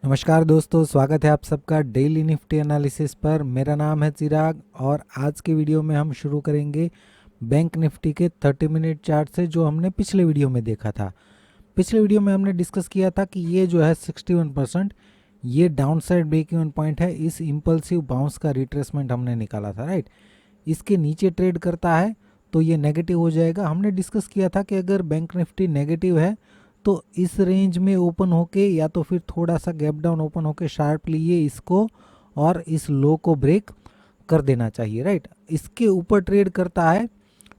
नमस्कार दोस्तों, स्वागत है आप सबका डेली निफ्टी एनालिसिस पर। मेरा नाम है चिराग और आज के वीडियो में हम शुरू करेंगे बैंक निफ्टी के 30 मिनट चार्ट से, जो हमने पिछले वीडियो में देखा था। पिछले वीडियो में हमने डिस्कस किया था कि ये जो है 61% ये down side break even point है। इस इम्पल्सिव बाउंस का रिट्रेसमेंट हमने निकाला था, राइट। इसके नीचे ट्रेड करता है तो ये नेगेटिव हो जाएगा। हमने डिस्कस किया था कि अगर बैंक निफ्टी नेगेटिव है तो इस रेंज में ओपन होके या तो फिर थोड़ा सा गैप डाउन ओपन होके शार्पली ये इसको और इस लो को ब्रेक कर देना चाहिए, राइट। इसके ऊपर ट्रेड करता है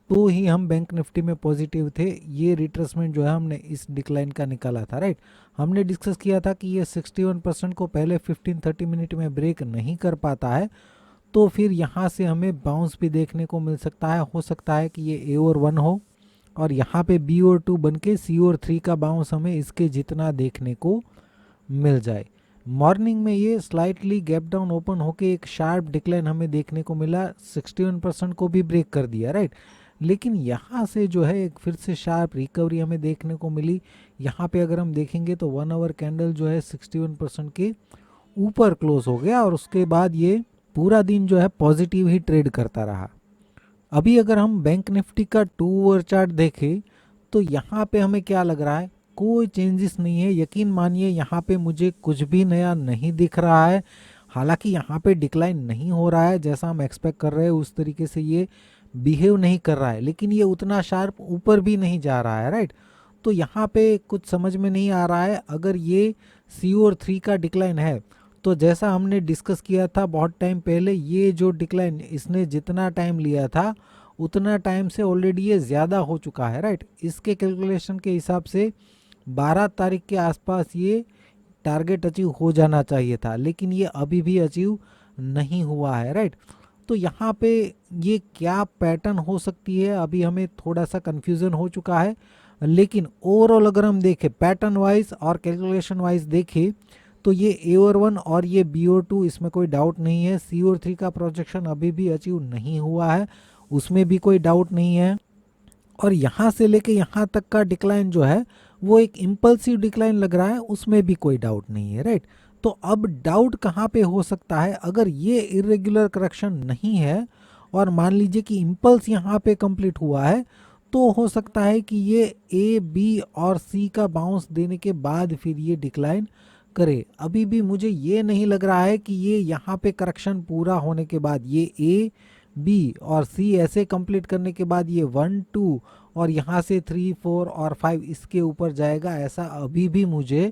तो ही हम बैंक निफ्टी में पॉजिटिव थे। ये रिट्रेसमेंट जो है हमने इस डिक्लाइन का निकाला था, राइट। हमने डिस्कस किया था कि ये 61% को पहले 15-30 मिनट में ब्रेक नहीं कर पाता है तो फिर यहाँ से हमें बाउंस भी देखने को मिल सकता है। हो सकता है कि ये ए और 1 हो और यहाँ पे बी और 2 बन के सी और 3 का बाउंस हमें इसके जितना देखने को मिल जाए। मॉर्निंग में ये स्लाइटली गैप डाउन ओपन होके एक शार्प डिक्लाइन हमें देखने को मिला, 61% को भी ब्रेक कर दिया, राइट। लेकिन यहाँ से जो है एक फिर से शार्प रिकवरी हमें देखने को मिली। यहाँ पे अगर हम देखेंगे तो 1 आवर कैंडल जो है 61% के ऊपर क्लोज हो गया और उसके बाद ये पूरा दिन जो है पॉजिटिव ही ट्रेड करता रहा। अभी अगर हम बैंक निफ्टी का 2 आवर चार्ट देखें तो यहाँ पे हमें क्या लग रहा है, कोई चेंजेस नहीं है। यकीन मानिए यहाँ पे मुझे कुछ भी नया नहीं दिख रहा है। हालांकि यहाँ पे डिक्लाइन नहीं हो रहा है जैसा हम एक्सपेक्ट कर रहे हैं, उस तरीके से ये बिहेव नहीं कर रहा है, लेकिन ये उतना शार्प ऊपर भी नहीं जा रहा है, राइट। तो यहाँ पे कुछ समझ में नहीं आ रहा है। अगर ये सी और 3 का डिक्लाइन है तो जैसा हमने डिस्कस किया था बहुत टाइम पहले, ये जो डिक्लाइन इसने जितना टाइम लिया था उतना टाइम से ऑलरेडी ये ज़्यादा हो चुका है, राइट। इसके कैलकुलेशन के हिसाब से 12 तारीख के आसपास ये टारगेट अचीव हो जाना चाहिए था, लेकिन ये अभी भी अचीव नहीं हुआ है, राइट। तो यहाँ पे ये क्या पैटर्न हो सकती है, अभी हमें थोड़ा सा कन्फ्यूज़न हो चुका है। लेकिन ओवरऑल अगर हम देखें पैटर्न वाइज और कैलकुलेशन वाइज देखें तो ये ए और 1 और ये बी और 2, इसमें कोई डाउट नहीं है। सी और 3 का प्रोजेक्शन अभी भी अचीव नहीं हुआ है, उसमें भी कोई डाउट नहीं है। और यहाँ से लेके यहाँ तक का डिक्लाइन जो है वो एक इम्पल्सिव डिक्लाइन लग रहा है, उसमें भी कोई डाउट नहीं है, राइट। तो अब डाउट कहाँ पे हो सकता है, अगर ये इरेगुलर करेक्शन नहीं है और मान लीजिए कि इम्पल्स यहाँ पे कंप्लीट हुआ है तो हो सकता है कि ये ए बी और सी का बाउंस देने के बाद फिर ये डिक्लाइन करे। अभी भी मुझे ये नहीं लग रहा है कि ये यहाँ पे करेक्शन पूरा होने के बाद ये ए बी और सी ऐसे कंप्लीट करने के बाद ये 1 2 और यहाँ से 3 4 और 5 इसके ऊपर जाएगा, ऐसा अभी भी मुझे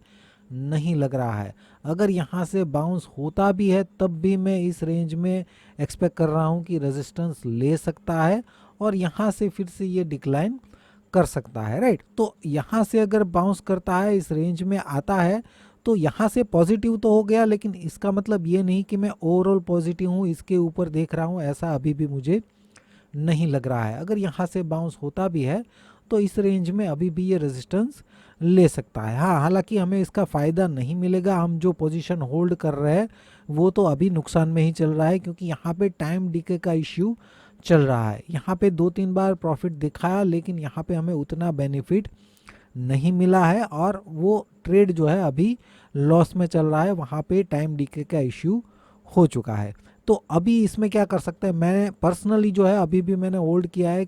नहीं लग रहा है। अगर यहाँ से बाउंस होता भी है तब भी मैं इस रेंज में एक्सपेक्ट कर रहा हूँ कि रेजिस्टेंस ले सकता है और यहाँ से फिर से ये डिक्लाइन कर सकता है, राइट। तो यहाँ से अगर बाउंस करता है, इस रेंज में आता है तो यहाँ से पॉजिटिव तो हो गया, लेकिन इसका मतलब ये नहीं कि मैं ओवरऑल पॉजिटिव हूँ, इसके ऊपर देख रहा हूँ, ऐसा अभी भी मुझे नहीं लग रहा है। अगर यहाँ से बाउंस होता भी है तो इस रेंज में अभी भी ये रेजिस्टेंस ले सकता है। हाँ, हालांकि हमें इसका फ़ायदा नहीं मिलेगा। हम जो पोजीशन होल्ड कर रहे हैं वो तो अभी नुकसान में ही चल रहा है, क्योंकि यहाँ पे टाइम डीके का इश्यू चल रहा है। यहाँ पे 2-3 बार प्रॉफिट दिखाया, लेकिन यहाँ पे हमें उतना बेनिफिट नहीं मिला है और वो ट्रेड जो है अभी लॉस में चल रहा है, वहाँ पे टाइम डीके का इश्यू हो चुका है। तो अभी इसमें क्या कर सकते हैं, मैं पर्सनली जो है अभी भी मैंने होल्ड किया है।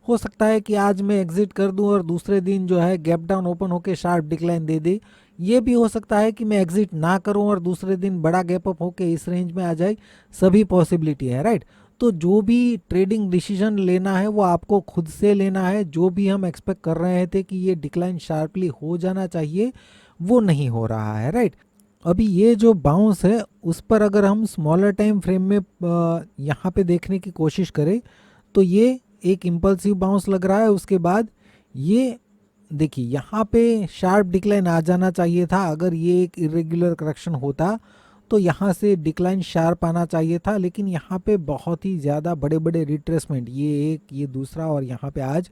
हो सकता है कि आज मैं एग्जिट कर दूं और दूसरे दिन जो है गैप डाउन ओपन होके शार्प डिक्लाइन दे दे। ये भी हो सकता है कि मैं एग्जिट ना करूं और दूसरे दिन बड़ा गैप अप होके इस रेंज में आ जाए, सभी पॉसिबिलिटी है, राइट। तो जो भी ट्रेडिंग डिसीजन लेना है वो आपको खुद से लेना है। जो भी हम एक्सपेक्ट कर रहे थे कि ये डिक्लाइन शार्पली हो जाना चाहिए, वो नहीं हो रहा है, राइट। अभी ये जो बाउंस है उस पर अगर हम स्मॉलर टाइम फ्रेम में यहाँ पे देखने की कोशिश करें तो ये एक इम्पल्सिव बाउंस लग रहा है। उसके बाद ये देखिए यहाँ पे शार्प डिक्लाइन आ जाना चाहिए था। अगर ये एक इरेगुलर करेक्शन होता तो यहाँ से डिक्लाइन शार्प आना चाहिए था, लेकिन यहाँ पे बहुत ही ज़्यादा बड़े बड़े रिट्रेसमेंट, ये एक, ये दूसरा और यहाँ पे आज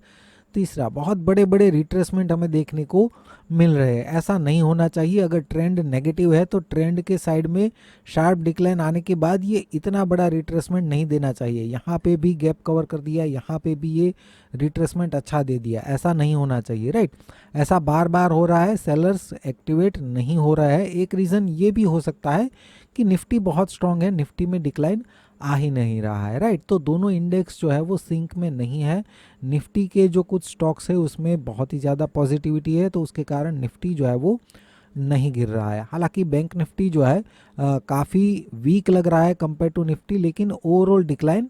तीसरा, बहुत बड़े बड़े रिट्रेसमेंट हमें देखने को मिल रहे हैं, ऐसा नहीं होना चाहिए। अगर ट्रेंड नेगेटिव है तो ट्रेंड के साइड में शार्प डिक्लाइन आने के बाद ये इतना बड़ा रिट्रेसमेंट नहीं देना चाहिए। यहाँ पे भी गैप कवर कर दिया, यहाँ पे भी ये रिट्रेसमेंट अच्छा दे दिया, ऐसा नहीं होना चाहिए, राइट। ऐसा बार बार हो रहा है, सेलर्स एक्टिवेट नहीं हो रहा है। एक रीज़न ये भी हो सकता है कि निफ्टी बहुत स्ट्रांग है, निफ्टी में डिक्लाइन आ ही नहीं रहा है, राइट। तो दोनों इंडेक्स जो है वो सिंक में नहीं है। निफ्टी के जो कुछ स्टॉक्स है उसमें बहुत ही ज़्यादा पॉजिटिविटी है, तो उसके कारण निफ्टी जो है वो नहीं गिर रहा है। हालांकि बैंक निफ्टी जो है काफ़ी वीक लग रहा है कंपेयर टू निफ्टी, लेकिन ओवरऑल डिक्लाइन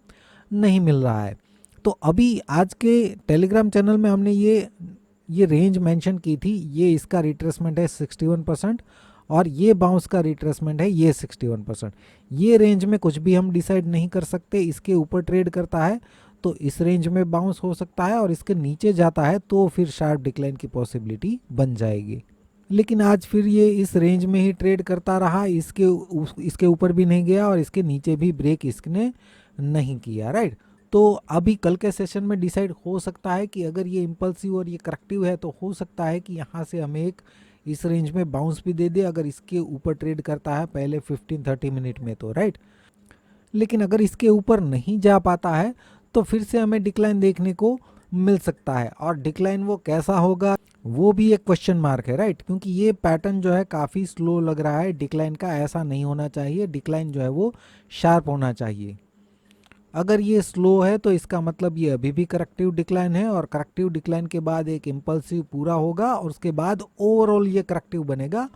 नहीं मिल रहा है। तो अभी आज के टेलीग्राम चैनल में हमने ये रेंज मेंशन की थी, ये इसका रिट्रेसमेंट है 61% और ये बाउंस का रिट्रेसमेंट है ये 61%। ये रेंज में कुछ भी हम डिसाइड नहीं कर सकते, इसके ऊपर ट्रेड करता है तो इस रेंज में बाउंस हो सकता है, और इसके नीचे जाता है तो फिर शार्प डिक्लाइन की पॉसिबिलिटी बन जाएगी। लेकिन आज फिर ये इस रेंज में ही ट्रेड करता रहा, इसके ऊपर भी नहीं गया और इसके नीचे भी ब्रेक इसने नहीं किया, राइट। तो अभी कल के सेशन में डिसाइड हो सकता है कि अगर ये इम्पल्सिव और ये करेक्टिव है तो हो सकता है कि यहाँ से हमें एक इस रेंज में बाउंस भी दे दे, अगर इसके ऊपर ट्रेड करता है पहले 15-30 मिनट में तो, राइट। लेकिन अगर इसके ऊपर नहीं जा पाता है तो फिर से हमें डिक्लाइन देखने को मिल सकता है, और डिक्लाइन वो कैसा होगा वो भी एक क्वेश्चन मार्क है, राइट। क्योंकि ये पैटर्न जो है काफ़ी स्लो लग रहा है डिक्लाइन का, ऐसा नहीं होना चाहिए। डिक्लाइन जो है वो शार्प होना चाहिए। अगर ये स्लो है तो इसका मतलब ये अभी भी करेक्टिव डिक्लाइन है, और करेक्टिव डिक्लाइन के बाद एक इम्पल्सिव पूरा होगा और उसके बाद ओवरऑल ये करेक्टिव बनेगा,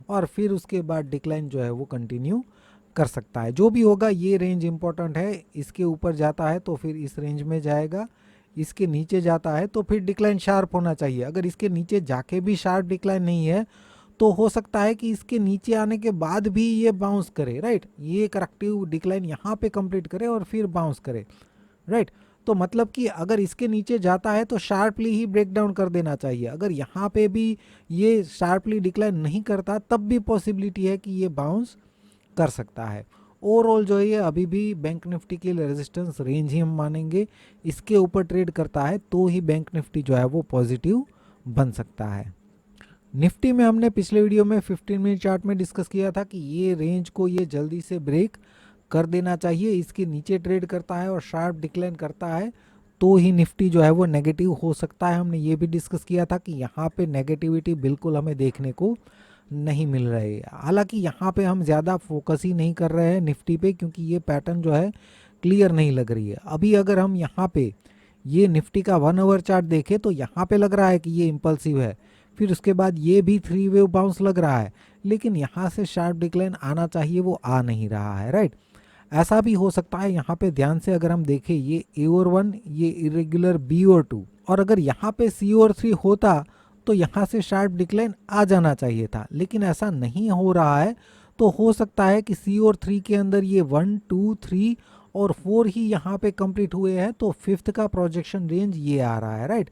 और फिर उसके बाद डिक्लाइन जो है वो कंटिन्यू कर सकता है। जो भी होगा ये रेंज इंपॉर्टेंट है, इसके ऊपर जाता है तो फिर इस रेंज में जाएगा, इसके नीचे जाता है तो फिर डिक्लाइन शार्प होना चाहिए। अगर इसके नीचे जाके भी शार्प डिक्लाइन नहीं है तो हो सकता है कि इसके नीचे आने के बाद भी ये बाउंस करे, राइट। ये करेक्टिव डिक्लाइन यहाँ पे कंप्लीट करे और फिर बाउंस करे, राइट। तो मतलब कि अगर इसके नीचे जाता है तो शार्पली ही ब्रेक डाउन कर देना चाहिए। अगर यहाँ पे भी ये शार्पली डिक्लाइन नहीं करता तब भी पॉसिबिलिटी है कि ये बाउंस कर सकता है। ओवरऑल जो है ये अभी भी बैंक निफ्टी के लिए रेजिस्टेंस रेंज ही हम मानेंगे, इसके ऊपर ट्रेड करता है तो ही बैंक निफ्टी जो है वो पॉजिटिव बन सकता है। निफ्टी में हमने पिछले वीडियो में 15 मिनट चार्ट में डिस्कस किया था कि ये रेंज को ये जल्दी से ब्रेक कर देना चाहिए, इसके नीचे ट्रेड करता है और शार्प डिक्लाइन करता है तो ही निफ्टी जो है वो नेगेटिव हो सकता है। हमने ये भी डिस्कस किया था कि यहाँ पे नेगेटिविटी बिल्कुल हमें देखने को नहीं मिल रही है। हालांकि यहाँ पे हम ज़्यादा फोकस ही नहीं कर रहे हैं निफ्टी पे, क्योंकि ये पैटर्न जो है क्लियर नहीं लग रही है। अभी अगर हम यहाँ पे ये निफ्टी का 1 आवर चार्ट देखें तो यहाँ पे लग रहा है कि ये इम्पल्सिव है, फिर उसके बाद ये भी 3 वेव बाउंस लग रहा है, लेकिन यहाँ से शार्प डिक्लाइन आना चाहिए वो आ नहीं रहा है, राइट। ऐसा भी हो सकता है, यहाँ पे ध्यान से अगर हम देखें ये A और 1, ये इरेगुलर B और 2, और अगर यहाँ पे C और 3 होता तो यहाँ से शार्प डिक्लाइन आ जाना चाहिए था, लेकिन ऐसा नहीं हो रहा है। तो हो सकता है कि C और 3 के अंदर ये 1, 2, 3 और 4 ही यहाँ पे कंप्लीट हुए हैं, तो फिफ्थ का प्रोजेक्शन रेंज ये आ रहा है, राइट।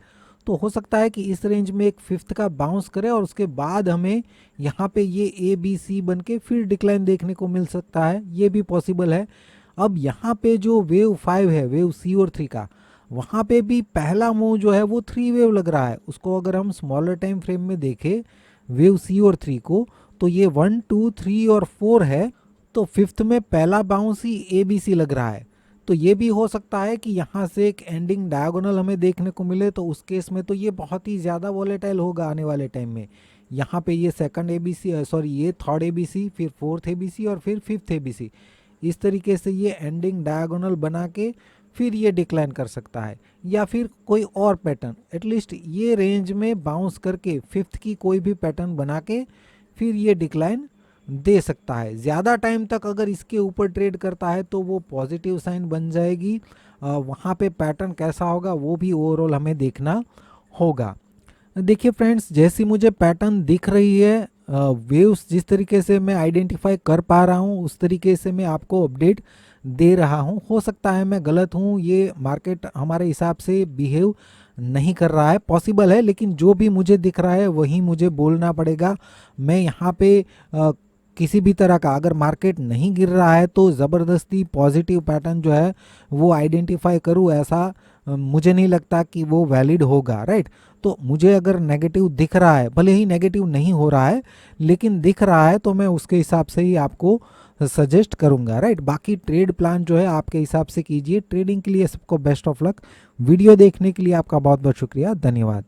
तो हो सकता है कि इस रेंज में एक फिफ्थ का बाउंस करे और उसके बाद हमें यहाँ पे ये ABC बन के फिर डिक्लाइन देखने को मिल सकता है, ये भी पॉसिबल है। अब यहाँ पे जो वेव 5 है, वेव C और 3 का, वहाँ पे भी पहला मूव जो है वो 3 वेव लग रहा है। उसको अगर हम स्मॉलर टाइम फ्रेम में देखें वेव C और 3 को, तो ये 1, 2, 3 और 4 है, तो फिफ्थ में पहला बाउंस ही ABC लग रहा है। तो ये भी हो सकता है कि यहाँ से एक एंडिंग डायगोनल हमें देखने को मिले, तो उस केस में तो ये बहुत ही ज़्यादा वॉलेटाइल होगा आने वाले टाइम में। यहाँ पे ये सेकंड ABC, सॉरी ये थर्ड ABC, फिर फोर्थ ABC और फिर फिफ्थ ABC, इस तरीके से ये एंडिंग डायगोनल बना के फिर ये डिक्लाइन कर सकता है, या फिर कोई और पैटर्न एटलीस्ट ये रेंज में बाउंस करके फिफ्थ की कोई भी पैटर्न बना के फिर ये डिक्लाइन दे सकता है। ज़्यादा टाइम तक अगर इसके ऊपर ट्रेड करता है तो वो पॉजिटिव साइन बन जाएगी। वहाँ पे पैटर्न कैसा होगा वो भी ओवरऑल हमें देखना होगा। देखिए फ्रेंड्स, जैसी मुझे पैटर्न दिख रही है, वेव्स जिस तरीके से मैं आइडेंटिफाई कर पा रहा हूँ उस तरीके से मैं आपको अपडेट दे रहा हूँ। हो सकता है मैं गलत हूँ, ये मार्केट हमारे हिसाब से बिहेव नहीं कर रहा है, पॉसिबल है, लेकिन जो भी मुझे दिख रहा है वही मुझे बोलना पड़ेगा। मैं यहाँ पे किसी भी तरह का, अगर मार्केट नहीं गिर रहा है तो ज़बरदस्ती पॉजिटिव पैटर्न जो है वो आइडेंटिफाई करूँ, ऐसा मुझे नहीं लगता कि वो वैलिड होगा, राइट। तो मुझे अगर नेगेटिव दिख रहा है, भले ही नेगेटिव नहीं हो रहा है लेकिन दिख रहा है, तो मैं उसके हिसाब से ही आपको सजेस्ट करूंगा, राइट। बाकी ट्रेड प्लान जो है आपके हिसाब से कीजिए। ट्रेडिंग के लिए सबको बेस्ट ऑफ लक। वीडियो देखने के लिए आपका बहुत बहुत शुक्रिया, धन्यवाद।